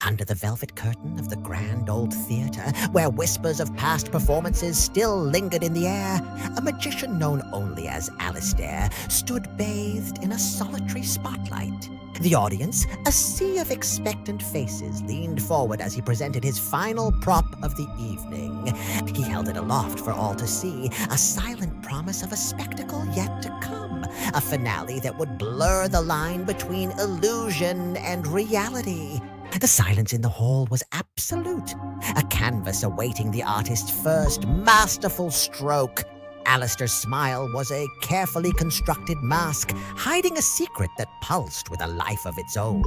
Under the velvet curtain of the grand old theater, where whispers of past performances still lingered in the air, a magician known only as Alistair stood bathed in a solitary spotlight. The audience, a sea of expectant faces, leaned forward as he presented his final prop of the evening. He held it aloft for all to see, a silent promise of a spectacle yet to come, a finale that would blur the line between illusion and reality. The silence in the hall was absolute, a canvas awaiting the artist's first masterful stroke. Alistair's smile was a carefully constructed mask, hiding a secret that pulsed with a life of its own.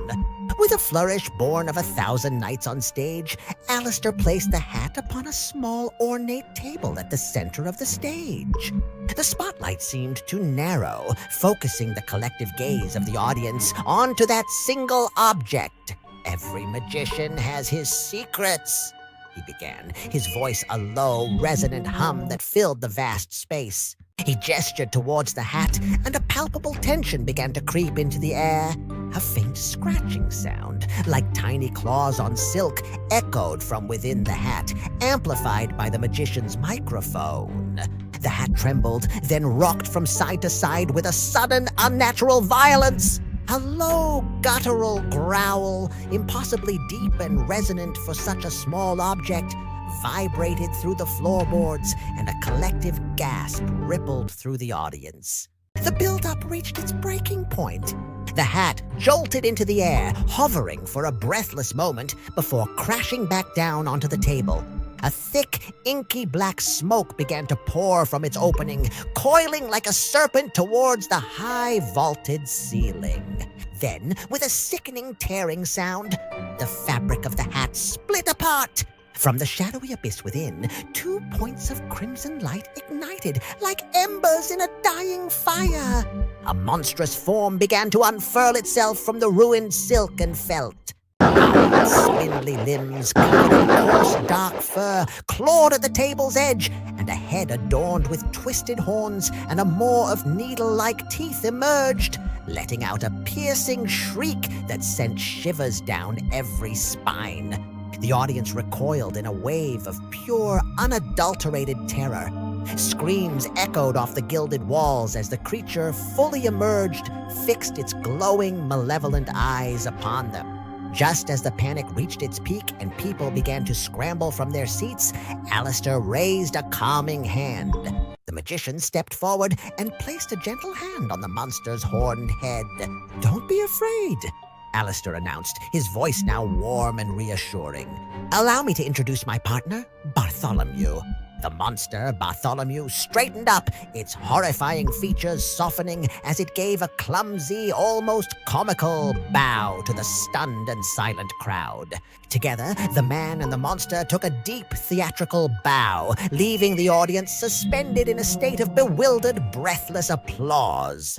With a flourish born of 1,000 nights on stage, Alistair placed the hat upon a small, ornate table at the center of the stage. The spotlight seemed to narrow, focusing the collective gaze of the audience onto that single object. "Every magician has his secrets," he began, his voice a low, resonant hum that filled the vast space. He gestured towards the hat, and a palpable tension began to creep into the air. A faint scratching sound, like tiny claws on silk, echoed from within the hat, amplified by the magician's microphone. The hat trembled, then rocked from side to side with a sudden, unnatural violence. A low, guttural growl, impossibly deep and resonant for such a small object, vibrated through the floorboards, and a collective gasp rippled through the audience. The build-up reached its breaking point. The hat jolted into the air, hovering for a breathless moment before crashing back down onto the table. A thick, inky black smoke began to pour from its opening, coiling like a serpent towards the high vaulted ceiling. Then, with a sickening tearing sound, the fabric of the hat split apart. From the shadowy abyss within, 2 points of crimson light ignited like embers in a dying fire. A monstrous form began to unfurl itself from the ruined silk and felt. Its spindly limbs, covered in coarse dark fur, clawed at the table's edge, and a head adorned with twisted horns and a maw of needle-like teeth emerged, letting out a piercing shriek that sent shivers down every spine. The audience recoiled in a wave of pure, unadulterated terror. Screams echoed off the gilded walls as the creature, fully emerged, fixed its glowing, malevolent eyes upon them. Just as the panic reached its peak and people began to scramble from their seats, Alistair raised a calming hand. The magician stepped forward and placed a gentle hand on the monster's horned head. "Don't be afraid," Alistair announced, his voice now warm and reassuring. "Allow me to introduce my partner, Bartholomew." The monster, Bartholomew, straightened up, its horrifying features softening as it gave a clumsy, almost comical bow to the stunned and silent crowd. Together, the man and the monster took a deep theatrical bow, leaving the audience suspended in a state of bewildered, breathless applause.